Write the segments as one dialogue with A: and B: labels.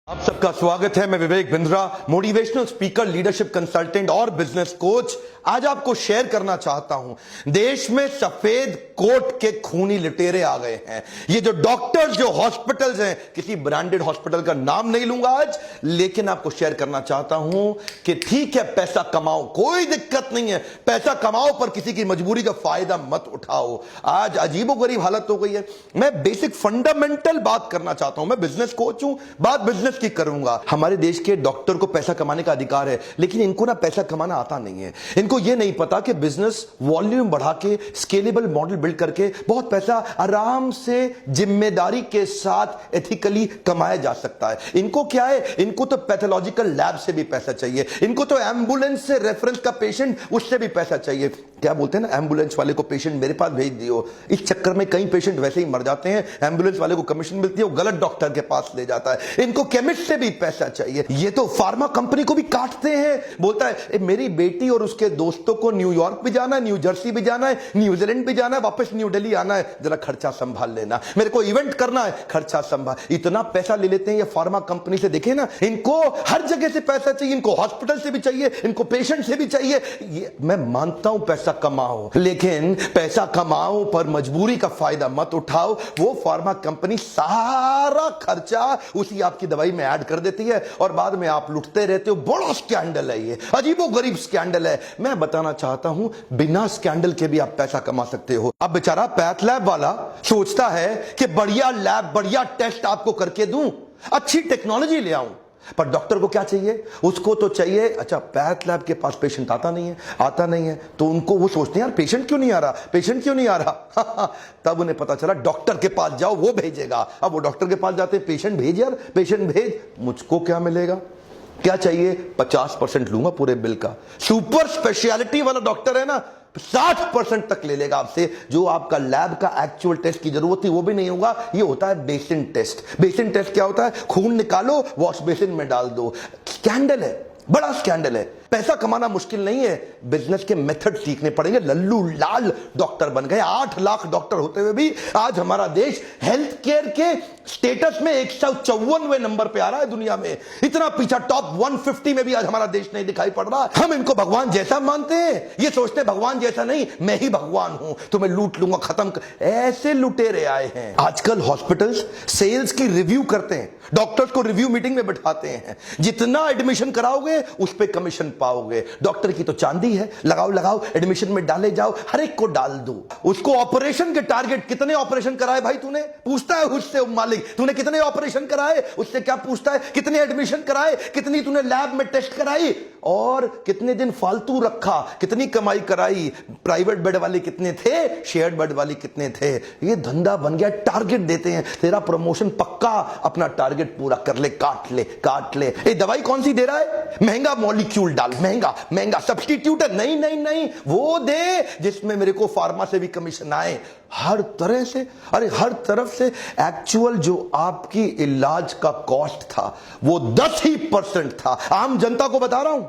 A: आप सबका स्वागत है। मैं Vivek Bindra, motivational speaker, leadership consultant और बिजनेस कोच। आज आपको शेयर करना चाहता हूं, देश में सफेद कोट के खूनी लुटेरे आ गए हैं। ये जो डॉक्टर्स, जो हॉस्पिटल्स हैं, किसी ब्रांडेड हॉस्पिटल का नाम नहीं लूंगा आज, लेकिन आपको शेयर करना चाहता हूं कि ठीक है, पैसा कमाओ, कोई दिक्कत नहीं है, पैसा कमाओ, पर किसी की मजबूरी का फायदा मत उठाओ। आज अजीबोगरीब हालत हो गई है। मैं बेसिक फंडामेंटल बात करना चाहता हूं। मैं बिजनेस कोच हूं, बात बिजनेस की करूंगा। हमारे देश के डॉक्टर को पैसा कमाने का अधिकार है, लेकिन इनको ना पैसा कमाना आता नहीं है। इनको यह नहीं पता कि बिजनेस वॉल्यूम बढ़ा के, स्केलेबल मॉडल बिल्ड करके बहुत पैसा आराम से, जिम्मेदारी के साथ, एथिकली कमाया जा सकता है। इनको क्या है, इनको तो पैथोलॉजिकल लैब से भी पैसा चाहिए, इनको तो एम्बुलेंस से रेफरेंस का पेशेंट, उससे भी पैसा चाहिए। क्या बोलते हैं ना, एम्बुलेंस वाले को पेशेंट मेरे पास भेज दियो। इस चक्कर में कई पेशेंट वैसे ही मर जाते हैं। एम्बुलेंस वाले को कमीशन मिलती है, वो गलत डॉक्टर के पास ले जाता है। इनको केमिस्ट से भी पैसा चाहिए। ये तो फार्मा कंपनी को भी काटते हैं। बोलता है मेरी बेटी और उसके दोस्तों को न्यूयॉर्क भी जाना है, न्यू जर्सी भी जाना है, न्यूजीलैंड भी जाना है, वापस न्यू दिल्ली आना है, जरा खर्चा संभाल लेना। मेरे को इवेंट करना है, खर्चा संभाल। इतना पैसा ले लेते हैं ये फार्मा कंपनी से। देखे ना, इनको हर जगह से पैसा चाहिए, इनको हॉस्पिटल से भी चाहिए, इनको पेशेंट से भी चाहिए। ये मैं मानता हूं, पैसा कमाओ, लेकिन पैसा कमाओ पर मजबूरी का फायदा मत उठाओ। वो फार्मा कंपनी सारा खर्चा उसी आपकी दवाई में ऐड कर देती है और बाद में आप लुटते रहते हो। बड़ा स्कैंडल है ये, अजीबोगरीब स्कैंडल है। मैं बताना चाहता हूं, बिना स्कैंडल के भी आप पैसा कमा सकते हो। अब बेचारा पैथ लैब वाला सोचता है कि बढ़िया लैब, बढ़िया टेस्ट आपको करके दूं, अच्छी टेक्नोलॉजी ले आऊं, पर डॉक्टर को क्या चाहिए? उसको तो चाहिए, अच्छा पैथ लैब के पास पेशेंट आता नहीं है, तो उनको वो सोचते हैं यार पेशेंट क्यों नहीं आ रहा, पेशेंट क्यों नहीं आ रहा। तब उन्हें पता चला डॉक्टर के पास जाओ, वो भेजेगा। अब वो डॉक्टर के पास जाते हैं, पेशेंट भेज यार, पेशेंट भेज, मुझको क्या मिलेगा? क्या चाहिए? 50% लूंगा पूरे बिल का। सुपर स्पेशलिटी वाला डॉक्टर है ना, 60% तक ले लेगा आपसे। जो आपका लैब का एक्चुअल टेस्ट की जरूरत थी वो भी नहीं होगा। ये होता है बेसिन टेस्ट। बेसिन टेस्ट क्या होता है? खून निकालो, वॉश बेसिन में डाल दो। स्कैंडल है, बड़ा स्कैंडल है। पैसा कमाना मुश्किल नहीं है, बिजनेस के मेथड सीखने पड़ेंगे। लल्लू लाल डॉक्टर बन गए। 8 लाख डॉक्टर होते हुए भी आज हमारा देश हेल्थ केयर के स्टेटस में 154वें नंबर पे आ रहा है दुनिया में। इतना पीछा, टॉप 150 में भी आज हमारा देश नहीं दिखाई पड़ रहा। हम इनको भगवान जैसा मानते हैं, ये सोचते हैं भगवान जैसा नहीं, मैं ही भगवान हूं, तो मैं लूट लूंगा, खत्म कर। ऐसे लुटेरे आए हैं। आजकल हॉस्पिटल्स सेल्स की रिव्यू करते हैं, डॉक्टर्स को रिव्यू मीटिंग में बिठाते हैं। जितना एडमिशन कराओगे उस पर कमीशन पाओगे। डॉक्टर की तो चांदी है, लगाओ, एडमिशन में डाले जाओ, हर एक को डाल दो। उसको ऑपरेशन के टारगेट, कितने ऑपरेशन कराए भाई तूने, पूछता है उससे मालिक, तूने कितने ऑपरेशन कराए? उससे क्या पूछता है? कितने एडमिशन कराए, कितनी तूने लैब में टेस्ट कराई, और कितने दिन फालतू रखा, कितनी कमाई कराई, प्राइवेट बेड वाले कितने थे, शेयर्ड बेड वाले कितने थे। ये धंधा बन गया। टारगेट देते हैं, तेरा प्रमोशन पक्का, अपना टारगेट पूरा कर ले, काट ले। ये दवाई कौन सी दे रहा है? महंगा मॉलिक्यूल डाल, महंगा सब्स्टिट्यूट है। नहीं, वो दे जिसमें मेरे को फार्मा से भी कमीशन आए। हर तरह से, अरे हर तरफ से। एक्चुअल जो आपकी इलाज का कॉस्ट था वो 10% था। आम जनता को बता रहा हूं,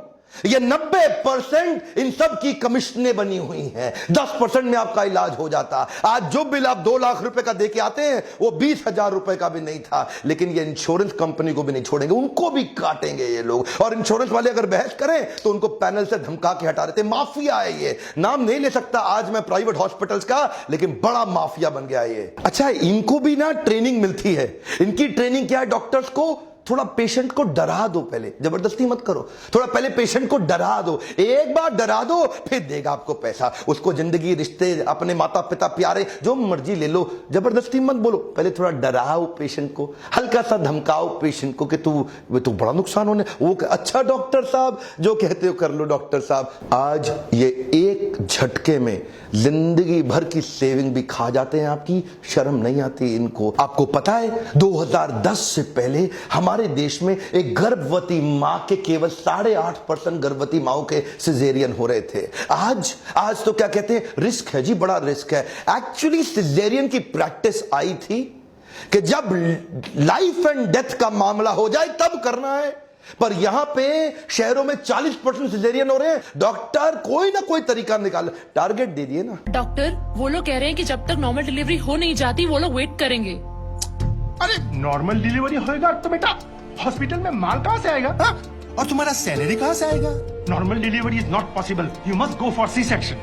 A: ये 90% इन सब की कमीशनें बनी हुई हैं। 10% में आपका इलाज हो जाता। आज जो बिल आप 2 लाख रुपए का देके आते हैं वो 20,000 रुपए का भी नहीं था। लेकिन ये इंश्योरेंस कंपनी को भी नहीं छोड़ेंगे, उनको भी काटेंगे ये लोग। और इंश्योरेंस वाले अगर बहस करें तो उनको पैनल से धमका के हटा देते। माफिया है ये, नाम नहीं ले सकता आज मैं प्राइवेट हॉस्पिटल्स का, लेकिन बड़ा माफिया बन गया ये। अच्छा, इनको भी ना ट्रेनिंग मिलती है। इनकी ट्रेनिंग क्या है? डॉक्टर्स को थोड़ा पेशेंट को डरा दो, पहले जबरदस्ती मत करो, थोड़ा पहले पेशेंट को डरा दो। एक बार डरा दो, फिर देगा आपको पैसा। उसको जिंदगी, रिश्ते, अपने माता पिता, प्यारे, जो मर्जी ले लो, जबरदस्ती मत बोलो। पहले थोड़ा डराओ पेशेंट को, हल्का सा धमकाओ पेशेंट को कि तू बड़ा नुकसान होने। वो अच्छा डॉक्टर साहब, जो कहते हो कर लो डॉक्टर साहब। आज ये एक झटके में जिंदगी भर की सेविंग भी खा जाते हैं आपकी। शर्म नहीं आती इनको। आपको पता है 2010 से पहले हमारे देश में एक गर्भवती मां के केवल 8.5% गर्भवती माओं के सिजेरियन हो रहे थे। आज तो क्या कहते हैं, रिस्क है जी, बड़ा रिस्क है। एक्चुअली सिजेरियन की प्रैक्टिस आई थी कि जब लाइफ एंड डेथ का मामला हो जाए तब करना है, पर यहां पे शहरों में 40% सिजेरियन हो रहे हैं। डॉक्टर कोई ना कोई तरीका निकाल, टारगेट दे दिए ना।
B: डॉक्टर, वो लोग कह रहे हैं कि जब तक नॉर्मल डिलीवरी हो नहीं जाती वो लोग वेट करेंगे।
C: अरे नॉर्मल डिलीवरी होएगा तो बेटा हॉस्पिटल में माल कहाँ से आएगा?
D: हाँ? और तुम्हारा सैलरी कहाँ से आएगा?
C: Normal delivery is not possible, you must go for C section.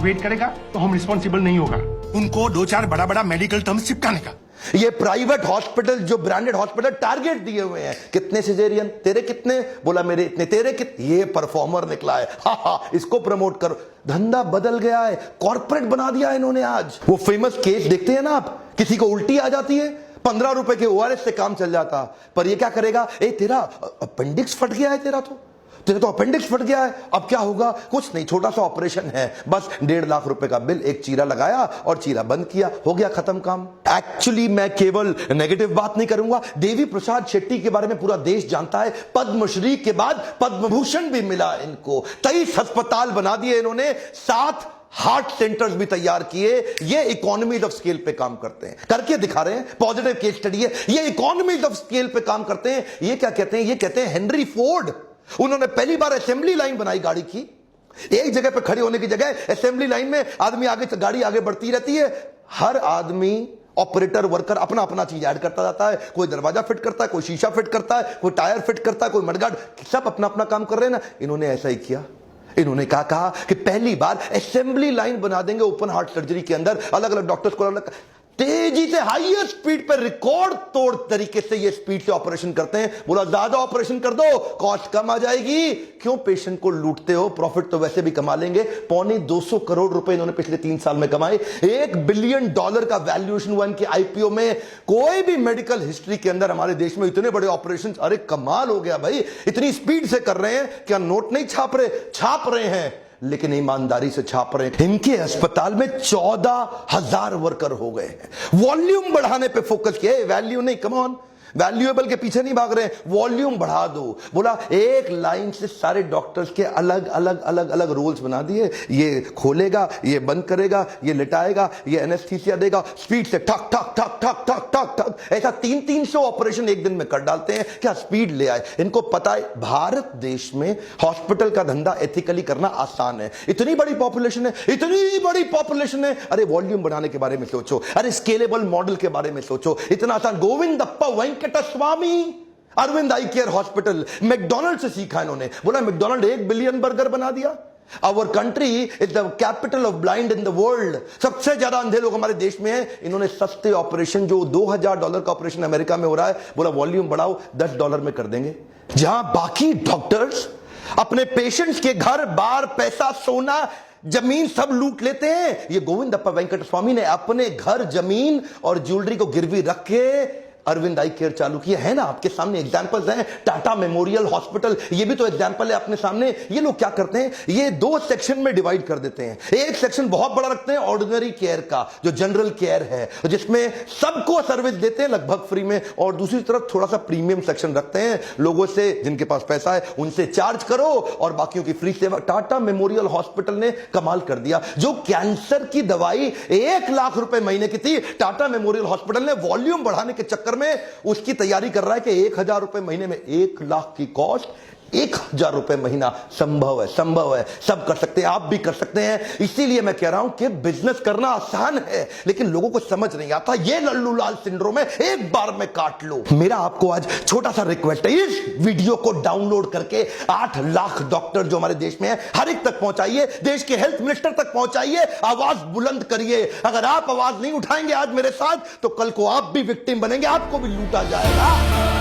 C: Wait करेगा तो हम रिस्पॉन्सिबल नहीं होगा।
D: उनको 2-4 बड़ा बड़ा मेडिकल टर्म्स चिपकाने का।
A: ये प्राइवेट हॉस्पिटल, जो ब्रांडेड हॉस्पिटल, टारगेट दिए हुए हैं। कितने सिजेरियन, तेरे कितने, बोला मेरे इतने, तेरे कितने। ये परफॉर्मर निकला है, हा, इसको प्रमोट करो। धंधा बदल गया है, कॉर्पोरेट बना दिया है इन्होंने। आज वो फेमस केस देखते हैं ना आप, किसी को उल्टी आ जाती है, 15 रुपए के ORS से काम चल जाता, पर ये क्या करेगा, ए तेरा अपेंडिक्स फट गया है, तेरा तो अपेंडिक्स फट गया है, अब क्या होगा, कुछ नहीं, छोटा सा ऑपरेशन है, बस 1.5 लाख रुपए का बिल, एक चीरा लगाया और चीरा बंद किया, हो गया, खत्म काम। एक्चुअली मैं केवल नेगेटिव बात नहीं करूंगा, देवी प्रसाद शेट्टी के बारे में पूरा देश जानता है। पद्मश्री के बाद पद्म भूषण भी मिला इनको। 23 अस्पताल बना दिए इन्होंने, 7 हार्ट सेंटर्स भी तैयार किए। ये इकोनॉमीज ऑफ स्केल पे काम करते हैं, करके दिखा रहे हैं, पॉजिटिव केस स्टडी है। ये इकोनॉमीज ऑफ स्केल पे काम करते हैं। ये क्या कहते हैं, ये कहते हैं हेनरी फोर्ड। उन्होंने पहली बार असेंबली लाइन बनाई गाड़ी की। एक जगह पे खड़े होने की जगह असेंबली लाइन में आदमी आगे, गाड़ी आगे बढ़ती रहती है, हर आदमी ऑपरेटर वर्कर अपना अपना चीज ऐड करता जाता है। कोई दरवाजा फिट करता है, कोई शीशा फिट करता है, कोई टायर फिट करता है, कोई मडगार्ड, सब अपना अपना काम कर रहे हैं ना। इन्होंने ऐसा ही किया। इन्होंने कहा कि पहली बार असेंबली लाइन बना देंगे ओपन हार्ट सर्जरी के अंदर, अलग अलग डॉक्टर्स को अलग तेजी से हाईएस्ट स्पीड पर, रिकॉर्ड तोड़ तरीके से ये स्पीड से ऑपरेशन करते हैं। बोला ज्यादा ऑपरेशन कर दो, कॉस्ट कम आ जाएगी। क्यों पेशेंट को लूटते हो, प्रॉफिट तो वैसे भी कमा लेंगे। 250 करोड़ रुपए इन्होंने पिछले 3 साल में कमाए। $1 बिलियन का वैल्यूएशन हुआ इनके IPO में। कोई भी मेडिकल हिस्ट्री के अंदर हमारे देश में इतने बड़े ऑपरेशन, अरे कमाल हो गया भाई। इतनी स्पीड से कर रहे हैं, क्या नोट नहीं छाप रहे, छाप रहे हैं, लेकिन ईमानदारी से छाप रहे हैं। इनके अस्पताल में 14,000 वर्कर हो गए हैं। वॉल्यूम बढ़ाने पे फोकस किया, वैल्यू नहीं, कम ऑन, वैल्यूएबल के पीछे नहीं भाग रहे हैं, वॉल्यूम बढ़ा दो। बोला एक लाइन से सारे डॉक्टर्स के अलग अलग अलग अलग रोल्स बना दिए। ये खोलेगा, ये बंद करेगा, ये लिटाएगा, ये एनेस्थीसिया देगा, स्पीड से ठक ठक ठक ठक ठक ठक ठक, ऐसा 300 ऑपरेशन एक दिन में कर डालते हैं। क्या स्पीड ले आए, इनको पता है भारत देश में हॉस्पिटल का धंधा एथिकली करना आसान है। इतनी बड़ी पॉपुलेशन है, इतनी बड़ी पॉपुलेशन है, अरे वॉल्यूम बढ़ाने के बारे में सोचो, अरे स्केलेबल मॉडल के बारे में सोचो, इतना आसान। गोविंदप्पा वेंकटस्वामी, अरविंद आई केयर हॉस्पिटल, मैकडॉनल्ड से सीखा इन्होंने। बोला मैकडॉनल्ड 1 बिलियन बर्गर बना दिया। Our country is the capital of blind in the world. सबसे ज्यादा अंधे लोग हमारे देश में हैं। इन्होंने सस्ते ऑपरेशन, जो $2,000 का ऑपरेशन अमेरिका में हो रहा है, बोला वॉल्यूम बढ़ाओ, $10 में कर देंगे। जहां बाकी डॉक्टर्स अपने पेशेंट्स के घर बार, पैसा, सोना, जमीन सब लूट लेते हैं, ये गोविंदप्पा वेंकटस्वामी ने अपने घर, जमीन और ज्वेलरी को गिरवी रख के अरविंद आई केयर चालू किया है ना। आपके सामने एग्जांपल्स हैं, टाटा मेमोरियल हॉस्पिटल, ये भी तो एग्जांपल है अपने सामने। ये लोग क्या करते हैं, ये 2 सेक्शन में डिवाइड कर देते हैं। एक सेक्शन बहुत बड़ा रखते हैं ऑर्डिनरी केयर का, जो जनरल केयर है, जिसमें सबको सर्विस देते हैं लगभग फ्री में, और दूसरी तरफ थोड़ा सा प्रीमियम सेक्शन रखते हैं, लोगों से जिनके पास पैसा है उनसे चार्ज करो और बाकियों की फ्री सेवा। टाटा मेमोरियल हॉस्पिटल ने कमाल कर दिया। जो कैंसर की दवाई 1 लाख रुपए महीने की थी, टाटा मेमोरियल हॉस्पिटल ने वॉल्यूम बढ़ाने के चक्कर में उसकी तैयारी कर रहा है कि 1,000 रुपए महीने में, 1 लाख की कॉस्ट, 1,000 रुपए महीना। संभव है, संभव है, सब कर सकते हैं, आप भी कर सकते हैं। इसीलिए मैं कह रहा हूं कि बिजनेस करना आसान है, लेकिन लोगों को समझ नहीं आता। ये लल्लू लाल सिंड्रोम है, एक बार में काट लो। मेरा आपको आज छोटा सा रिक्वेस्ट है, इस वीडियो को डाउनलोड करके 8 लाख डॉक्टर जो हमारे देश में है, हर एक तक पहुंचाइए, देश के हेल्थ मिनिस्टर तक पहुंचाइए, आवाज बुलंद करिए। अगर आप आवाज नहीं उठाएंगे आज मेरे साथ, तो कल को आप भी विक्टिम बनेंगे, आपको भी लूटा जाएगा।